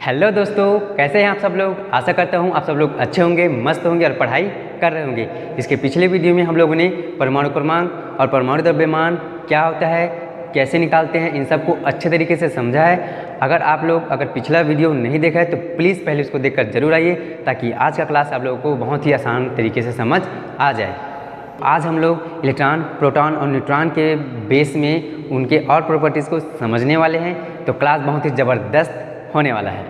Hello दोस्तों, कैसे हैं आप सब लोग। आशा करता हूं आप सब लोग अच्छे होंगे, मस्त होंगे और पढ़ाई कर रहे होंगे। इसके पिछले वीडियो में हम लोगों ने परमाणु क्रमांक और परमाणु द्रव्यमान क्या होता है, कैसे निकालते हैं, इन सब को अच्छे तरीके से समझा है। अगर पिछला वीडियो नहीं देखा है तो प्लीज़ पहले उसको देखकर जरूर आइए, ताकि आज का क्लास आप लोगों को बहुत ही आसान तरीके से समझ आ जाए। आज हम लोग इलेक्ट्रॉन, प्रोटॉन और न्यूट्रॉन के बेस में उनके और प्रॉपर्टीज़ को समझने वाले हैं, तो क्लास बहुत ही ज़बरदस्त होने वाला है।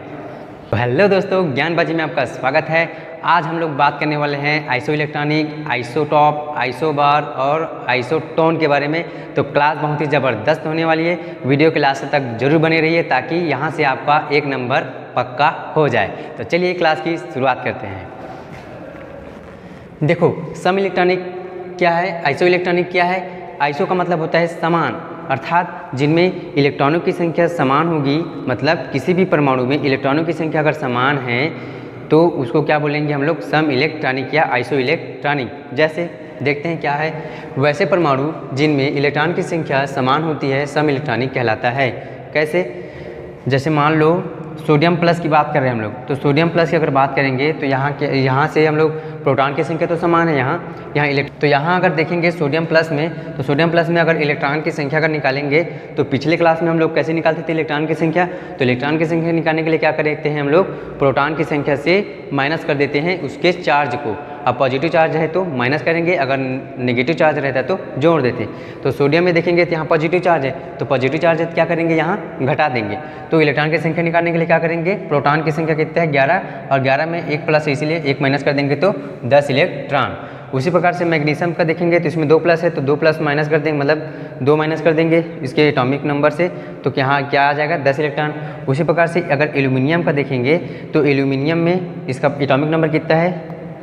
तो हेलो दोस्तों, ज्ञानबाजी में आपका स्वागत है। आज हम लोग बात करने वाले हैं आइसो इलेक्ट्रॉनिक, आइसोटॉप, आइसोबार और आइसोटोन के बारे में। तो क्लास बहुत ही ज़बरदस्त होने वाली है। वीडियो के लास्ट तक जरूर बने रहिए, ताकि यहाँ से आपका 1 नंबर पक्का हो जाए। तो चलिए क्लास की शुरुआत करते हैं। देखो, सम इलेक्ट्रॉनिक क्या है, आइसो इलेक्ट्रॉनिक क्या है। आइसो का मतलब होता है समान, अर्थात जिनमें इलेक्ट्रॉनों की संख्या समान होगी। मतलब किसी भी परमाणु में इलेक्ट्रॉनों की संख्या अगर समान है तो उसको क्या बोलेंगे हम लोग, सम इलेक्ट्रॉनिक या आइसो इलेक्ट्रॉनिक। जैसे देखते हैं क्या है, वैसे परमाणु जिनमें इलेक्ट्रॉन की संख्या समान होती है सम इलेक्ट्रॉनिक कहलाता है। कैसे, जैसे मान लो सोडियम प्लस की बात कर रहे हैं हम लोग, तो सोडियम प्लस की अगर बात करेंगे तो यहाँ से हम लोग प्रोटॉन की संख्या तो समान है, तो यहाँ अगर देखेंगे सोडियम प्लस में, तो सोडियम प्लस में अगर इलेक्ट्रॉन की संख्या अगर निकालेंगे तो पिछले क्लास में हम लोग कैसे निकालते थे इलेक्ट्रॉन की संख्या। तो इलेक्ट्रॉन की संख्या निकालने के लिए क्या करते हैं हम लोग, प्रोटॉन की संख्या से माइनस कर देते हैं उसके चार्ज को। अब पॉजिटिव चार्ज है तो माइनस करेंगे, अगर नेगेटिव चार्ज रहता है तो जोड़ देते। तो सोडियम में देखेंगे तो यहाँ पॉजिटिव चार्ज है, तो पॉजिटिव चार्ज है तो क्या करेंगे, यहाँ घटा देंगे। तो इलेक्ट्रॉन की संख्या निकालने के लिए क्या करेंगे, प्रोटॉन की संख्या कितना है 11, और 11 में 1 प्लस है, इसीलिए 1 माइनस कर देंगे तो 10 इलेक्ट्रॉन। उसी प्रकार से मैग्नीशियम का देखेंगे तो इसमें 2 प्लस है, तो 2 प्लस माइनस कर देंगे, मतलब 2 माइनस कर देंगे इसके एटॉमिक नंबर से, तो यहाँ क्या आ जाएगा 10 इलेक्ट्रॉन। उसी प्रकार से अगर एल्यूमिनियम का देखेंगे तो एल्यूमिनियम में इसका एटॉमिक नंबर कितना है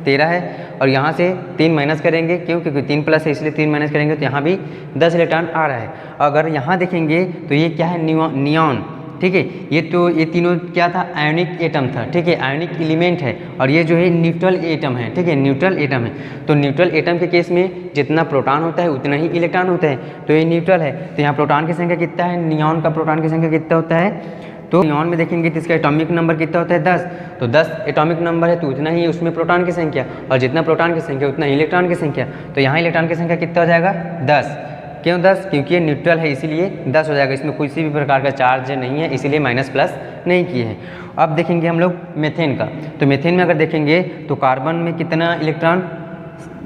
13 है, और यहाँ से 3 माइनस करेंगे, क्योंकि 3 प्लस है इसलिए 3 माइनस करेंगे, तो यहाँ भी 10 इलेक्ट्रॉन आ रहा है। अगर यहाँ देखेंगे तो ये क्या है, नियॉन, ठीक है। ये तीनों क्या था, आयोनिक एटम था, ठीक है, आयोनिक एलिमेंट है। और ये जो है न्यूट्रल एटम है, ठीक है, न्यूट्रल एटम है। तो न्यूट्रल एटम के केस में जितना प्रोटॉन होता है उतना ही इलेक्ट्रॉन होता है, तो ये न्यूट्रल है। तो यहाँ प्रोटॉन की संख्या कितना है, नियॉन का प्रोटॉन की संख्या कितना होता है, तो नियॉन में देखेंगे तो इसका एटॉमिक नंबर कितना होता है 10। तो 10 एटॉमिक नंबर है तो उतना ही उसमें प्रोटॉन की संख्या, और जितना प्रोटॉन की संख्या उतना ही इलेक्ट्रॉन की संख्या। तो यहाँ इलेक्ट्रॉन की संख्या कितना हो जाएगा 10। क्यों 10, क्योंकि ये न्यूट्रल है इसीलिए 10 हो जाएगा। इसमें किसी भी प्रकार का चार्ज नहीं है, इसीलिए माइनस प्लस नहीं किए हैं। अब देखेंगे हम लोग मीथेन का, तो मीथेन में अगर देखेंगे तो कार्बन में कितना इलेक्ट्रॉन,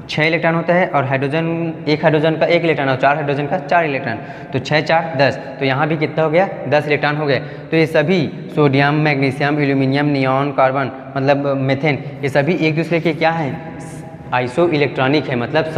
6 इलेक्ट्रॉन होता है, और हाइड्रोजन, एक हाइड्रोजन का 1 इलेक्ट्रॉन और 4 हाइड्रोजन का 4 इलेक्ट्रॉन, तो 6 4 10। तो यहाँ भी कितना हो गया 10 इलेक्ट्रॉन हो गए। तो ये सभी sodium, magnesium, aluminium, neon, carbon मतलब मीथेन, ये सभी एक दूसरे के क्या हैं, आइसो इलेक्ट्रॉनिक है, मतलब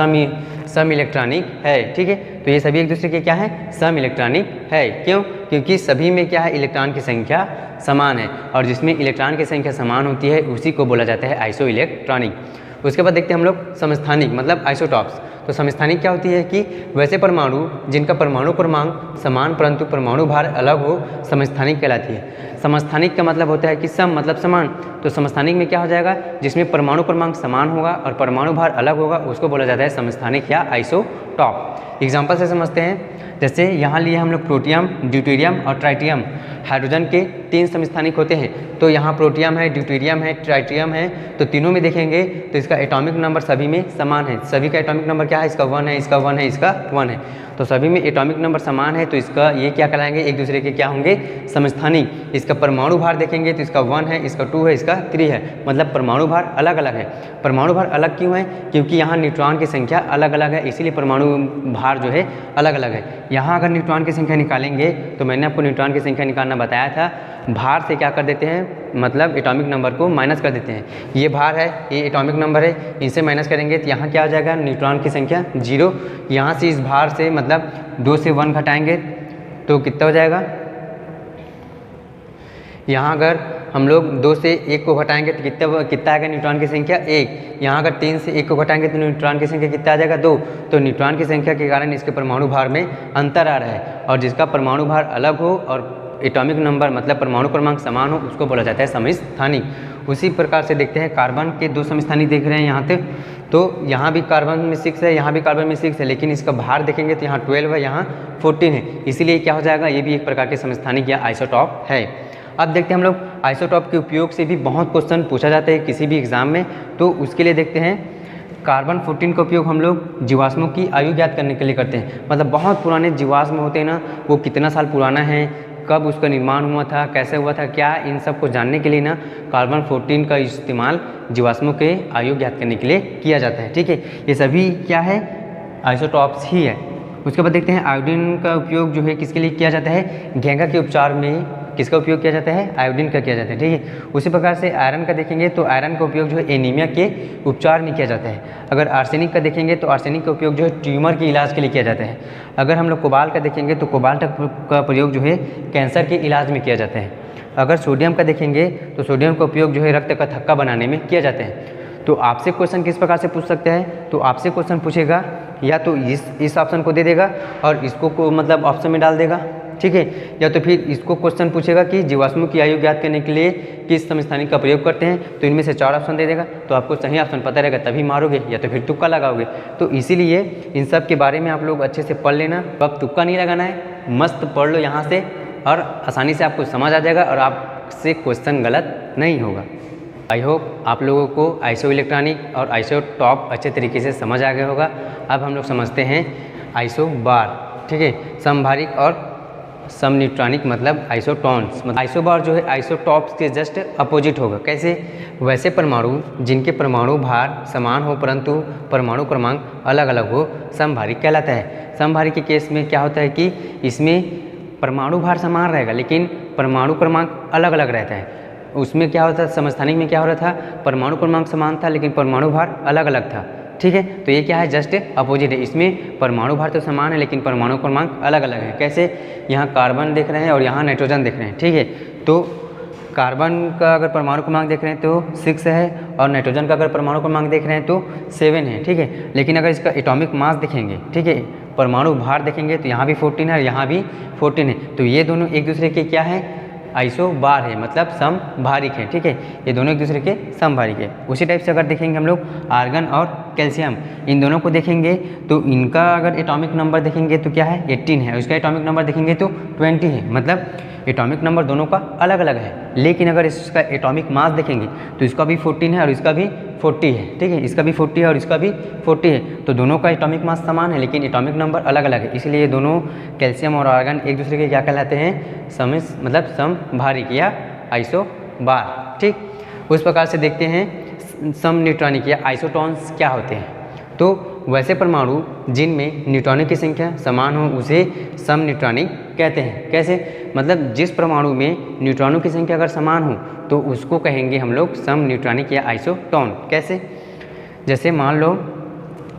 सम इलेक्ट्रॉनिक है, ठीक है। तो ये सभी एक दूसरे के क्या है, सम इलेक्ट्रॉनिक है। क्यों, क्योंकि सभी में क्या है, इलेक्ट्रॉन की संख्या समान है, और जिसमें इलेक्ट्रॉन की संख्या समान होती है उसी को बोला जाता है आइसो इलेक्ट्रॉनिक। उसके बाद देखते हैं हम लोग समस्थानिक, मतलब आइसोटॉप्स। तो समस्थानिक क्या होती है कि वैसे परमाणु जिनका परमाणु क्रमांक समान परंतु परमाणु भार अलग हो, समस्थानिक कहलाती है। समस्थानिक का मतलब होता है कि सम मतलब समान, तो समस्थानिक में क्या हो जाएगा, जिसमें परमाणु क्रमांक समान होगा और परमाणु भार अलग होगा उसको बोला जाता है समस्थानिक या आइसोटॉप। एग्जाम्पल से समझते हैं, जैसे यहाँ लिए हम लोग प्रोटियम, ड्यूटेरियम और ट्राइटियम। हाइड्रोजन के 3 समस्थानिक होते हैं, तो यहाँ प्रोटियम है, ड्यूटेरियम है, ट्राइटियम है। तो तीनों में देखेंगे तो इसका एटॉमिक नंबर सभी में समान है। सभी का एटॉमिक नंबर क्या है, इसका 1 है, इसका 1 है, इसका 1 है। तो सभी में एटॉमिक नंबर समान है, तो इसका ये क्या कहलाएंगे, एक दूसरे के क्या होंगे, समस्थानिक। इसका परमाणु भार देखेंगे तो इसका 1 है, इसका 2 है, इसका 3 है, मतलब परमाणु भार अलग अलग है। परमाणु भार अलग क्यों है, क्योंकि यहाँ न्यूट्रॉन की संख्या अलग अलग है, इसीलिए परमाणु भार जो है अलग अलग है। यहाँ अगर न्यूट्रॉन की संख्या निकालेंगे तो मैंने आपको न्यूट्रॉन की संख्या निकालना बताया था, भार से क्या कर देते हैं, मतलब एटॉमिक नंबर को माइनस कर देते हैं। ये भार है, ये एटॉमिक नंबर है, इनसे माइनस करेंगे तो यहाँ क्या आ जाएगा, न्यूट्रॉन की संख्या 0। यहाँ से इस भार से मतलब 2 से 1 घटाएंगे तो कितना हो जाएगा, यहाँ अगर हम लोग 2 से 1 को घटाएंगे तो कितना आएगा न्यूट्रॉन की संख्या 1। यहाँ अगर 3 से 1 को घटाएंगे तो न्यूट्रॉन की संख्या कितना आ जाएगा 2। तो न्यूट्रॉन की संख्या के कारण इसके परमाणु भार में अंतर आ रहा है, और जिसका परमाणु भार अलग हो और एटॉमिक नंबर मतलब परमाणु क्रमांक समान हो उसको बोला जाता है समस्थानिक। उसी प्रकार से देखते हैं, कार्बन के 2 समस्थानिक देख रहे हैं यहाँ पे, तो यहाँ भी कार्बन में 6 है, यहाँ भी कार्बन में 6 है, लेकिन इसका भार देखेंगे तो यहाँ 12 है, यहाँ 14 है, इसीलिए क्या हो जाएगा, ये भी एक प्रकार के समस्थानिक या आइसोटॉप है। अब देखते हैं हम लोग आइसोटॉप के उपयोग से भी बहुत क्वेश्चन पूछा जाता है किसी भी एग्जाम में, तो उसके लिए देखते हैं कार्बन 14 का उपयोग हम लोग जीवाश्मों की आयु ज्ञात करने के लिए करते हैं। मतलब बहुत पुराने जीवाश्म होते हैं ना, वो कितना साल पुराना है, कब उसका निर्माण हुआ था, कैसे हुआ था, क्या, इन सब को जानने के लिए ना कार्बन 14 का इस्तेमाल जीवाश्मों के आयु ज्ञात करने के लिए किया जाता है। ठीक है, ये सभी क्या है, आइसोटॉप्स ही है। उसके बाद देखते हैं आयोडीन का उपयोग जो है किसके लिए किया जाता है, घेंघा के उपचार में किसका उपयोग किया जाता है, आयोडीन का किया जाता है। ठीक है, उसी प्रकार से आयरन का देखेंगे तो आयरन का उपयोग जो है एनीमिया के उपचार में किया जाता है। अगर आर्सेनिक का देखेंगे तो आर्सेनिक का उपयोग जो है ट्यूमर के इलाज के लिए किया जाता है। अगर हम लोग कोबाल्ट का देखेंगे तो कोबाल्ट का प्रयोग जो है कैंसर के इलाज में किया जाता है। अगर सोडियम का देखेंगे तो सोडियम का उपयोग जो है रक्त का थक्का बनाने में किया जाता है। तो आपसे क्वेश्चन किस प्रकार से पूछ सकते हैं, तो आपसे क्वेश्चन पूछेगा या तो इस ऑप्शन को दे देगा और इसको मतलब ऑप्शन में डाल देगा। ठीक है, या तो फिर इसको क्वेश्चन पूछेगा कि जीवाश्मों की आयु ज्ञात करने के लिए किस समस्थानिक का प्रयोग करते हैं, तो इनमें से 4 ऑप्शन दे देगा, तो आपको सही ऑप्शन पता रहेगा तभी मारोगे, या तो फिर तुक्का लगाओगे। तो इसीलिए इन सब के बारे में आप लोग अच्छे से पढ़ लेना। तो अब तुक्का नहीं लगाना है, मस्त पढ़ लो यहाँ से और आसानी से आपको समझ आ जाएगा और आपसे क्वेश्चन गलत नहीं होगा। आई होप आप लोगों को आइसो इलेक्ट्रॉनिक और आइसोटॉप अच्छे तरीके से समझ आ गया होगा। अब हम लोग समझते हैं आइसो बार। ठीक है, समभारिक और सम न्यूट्रॉनिक मतलब आइसोटॉन्स। मतलब आइसो बार जो है आइसोटॉप्स के जस्ट अपोजिट होगा। कैसे, वैसे परमाणु जिनके परमाणु भार समान हो परंतु परमाणु क्रमांक अलग अलग हो समभारिक कहलाता है। समभारिक के केस में क्या होता है कि इसमें परमाणु भार समान रहेगा लेकिन परमाणु क्रमांक अलग अलग रहता है। उसमें क्या होता था, समस्थानिक में क्या हो रहा था, परमाणु क्रमांक समान था लेकिन परमाणु भार अलग अलग था। ठीक है, तो ये क्या है, जस्ट अपोजिट है। इसमें परमाणु भार तो समान है लेकिन परमाणु क्रमांक अलग अलग है। कैसे, यहाँ कार्बन देख रहे हैं और यहाँ नाइट्रोजन देख रहे हैं। ठीक है, तो कार्बन का अगर परमाणु क्रमांक देख रहे हैं तो 6 है और नाइट्रोजन का अगर परमाणु क्रमांक देख रहे हैं तो 7 है। ठीक है, लेकिन अगर इसका एटॉमिक मास देखेंगे, ठीक है, परमाणु भार देखेंगे तो यहाँ भी 14 है और यहाँ भी 14 है। तो ये दोनों एक दूसरे के क्या है, आइसो बार है, मतलब समभारिक है। ठीक है, ये दोनों एक दूसरे के समभारिक है। उसी टाइप से अगर देखेंगे हम लोग आर्गन और कैल्शियम, इन दोनों को देखेंगे तो इनका अगर एटॉमिक नंबर देखेंगे तो क्या है, 18 है और इसका एटॉमिक नंबर देखेंगे तो 20 है। मतलब एटॉमिक नंबर दोनों का अलग अलग है, लेकिन अगर इसका एटॉमिक मास देखेंगे तो इसका भी 14 है और इसका भी 40 है। ठीक है, इसका भी 40 है और इसका भी 40 है। तो दोनों का एटॉमिक मास समान है लेकिन एटॉमिक नंबर अलग अलग है, इसलिए ये दोनों कैल्शियम और आर्गन एक दूसरे के क्या कहलाते हैं, मतलब समभारिक या आइसो बार। ठीक, उस प्रकार से देखते हैं सम न्यूट्रॉनिक या आइसोटॉन्स क्या होते हैं। तो वैसे परमाणु जिनमें न्यूट्रॉनों की संख्या समान हो उसे सम न्यूट्रॉनिक कहते हैं। कैसे, मतलब जिस परमाणु में न्यूट्रॉनों की संख्या अगर समान हो तो उसको कहेंगे हम लोग सम न्यूट्रॉनिक या आइसोटॉन। कैसे, जैसे मान लो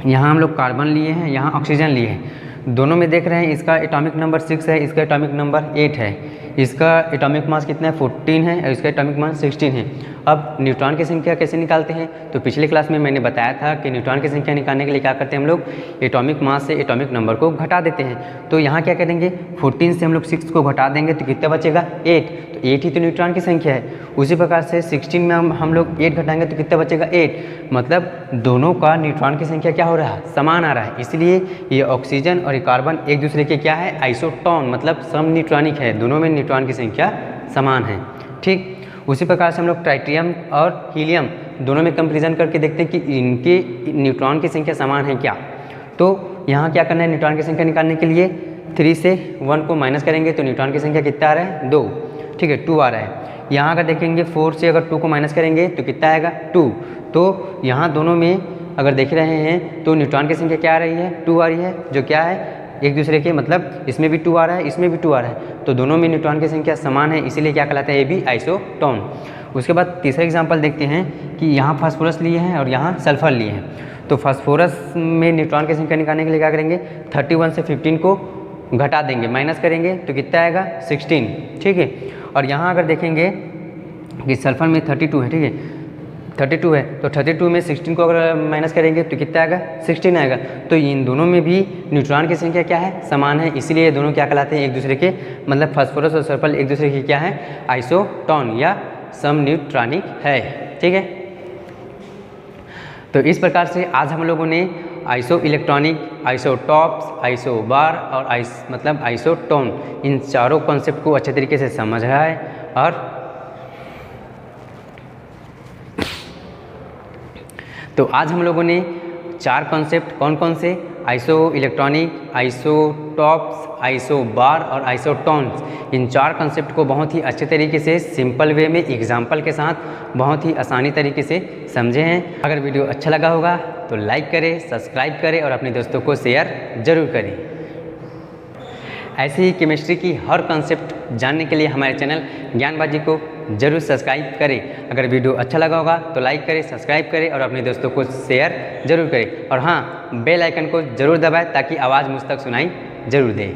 यहाँ हम लोग कार्बन लिए हैं, यहाँ ऑक्सीजन लिए हैं, दोनों में देख रहे हैं इसका एटॉमिक नंबर 6 है, इसका एटॉमिक नंबर 8 है, इसका एटॉमिक मास कितना है 14 है और इसका एटॉमिक मास 16 है। अब न्यूट्रॉन की संख्या कैसे निकालते हैं, तो पिछले क्लास में मैंने बताया था कि न्यूट्रॉन की संख्या निकालने के लिए क्या करते हैं हम लोग, एटॉमिक मास से एटॉमिक नंबर को घटा देते हैं। तो यहाँ क्या करेंगे, 14 से हम लोग 6 को घटा देंगे तो कितना बचेगा, 8। तो 8 ही तो न्यूट्रॉन की संख्या है। उसी प्रकार से 16 में हम लोग 8 घटाएंगे तो कितना बचेगा, 8। मतलब दोनों का न्यूट्रॉन की संख्या क्या हो रहा है, समान आ रहा है। इसलिए ये ऑक्सीजन और ये कार्बन एक दूसरे के क्या है, आइसोटॉन, मतलब सम न्यूट्रॉनिक है, दोनों में न्यूट्रॉन की संख्या समान है। ठीक, उसी प्रकार से हम लोग ट्राइटियम और हीलियम दोनों में कंपैरिजन करके देखते हैं कि इनके न्यूट्रॉन की संख्या समान है क्या। तो यहाँ क्या करना है, न्यूट्रॉन की संख्या निकालने के लिए 3 से 1 को माइनस करेंगे तो न्यूट्रॉन की संख्या कितना आ रहा है, 2। ठीक है, 2 आ रहा है। यहाँ अगर देखेंगे 4 से अगर 2 को माइनस करेंगे तो कितना आएगा, 2। तो यहाँ दोनों में अगर देख रहे हैं तो न्यूट्रॉन की संख्या क्या आ रही है, 2 आ रही है, जो क्या है एक दूसरे के, मतलब इसमें भी 2 आ रहा है, इसमें भी 2 आ रहा है, तो दोनों में न्यूट्रॉन की संख्या समान है, इसीलिए क्या कहलाता है, ये भी आइसोटॉन। उसके बाद तीसरा एग्जांपल देखते हैं कि यहाँ फास्फोरस लिए हैं और यहाँ सल्फर लिए हैं। तो फास्फोरस में न्यूट्रॉन की संख्या निकालने के लिए क्या करेंगे, 31 से 15 को घटा देंगे, माइनस करेंगे तो कितना आएगा, 16। ठीक है, और यहाँ अगर देखेंगे कि सल्फर में 32 है, ठीक है 32 है, तो 32 में 16 को अगर माइनस करेंगे तो कितना आएगा, 16 आएगा। तो इन दोनों में भी न्यूट्रॉन की संख्या क्या है, समान है, इसीलिए ये दोनों क्या कहलाते हैं, एक दूसरे के, मतलब फास्फोरस और सल्फर एक दूसरे की क्या है, आइसोटॉन या सम न्यूट्रॉनिक है। ठीक है, तो इस प्रकार से आज हम लोगों ने आइसो इलेक्ट्रॉनिक, आइसोटॉप्स, आइसोबार और मतलब आइसोटॉन, इन चारों कॉन्सेप्ट को अच्छे तरीके से समझा है और तो आज हम लोगों ने 4 कॉन्सेप्ट कौन कौन से, आइसो इलेक्ट्रॉनिक, आइसोटॉप्स, आइसोबार और आइसोटोन्स, इन 4 कॉन्सेप्ट को बहुत ही अच्छे तरीके से सिंपल वे में एग्जाम्पल के साथ बहुत ही आसानी तरीके से समझे हैं। अगर वीडियो अच्छा लगा होगा तो लाइक करें, सब्सक्राइब करें और अपने दोस्तों को शेयर ज़रूर करें। ऐसे ही केमिस्ट्री की हर कॉन्सेप्ट जानने के लिए हमारे चैनल ज्ञानबाजी को ज़रूर सब्सक्राइब करें। अगर वीडियो अच्छा लगा होगा तो लाइक करें, सब्सक्राइब करें और अपने दोस्तों को शेयर ज़रूर करें। और हाँ, बेल आइकन को ज़रूर दबाएं ताकि आवाज़ मुझ तक सुनाई ज़रूर दे।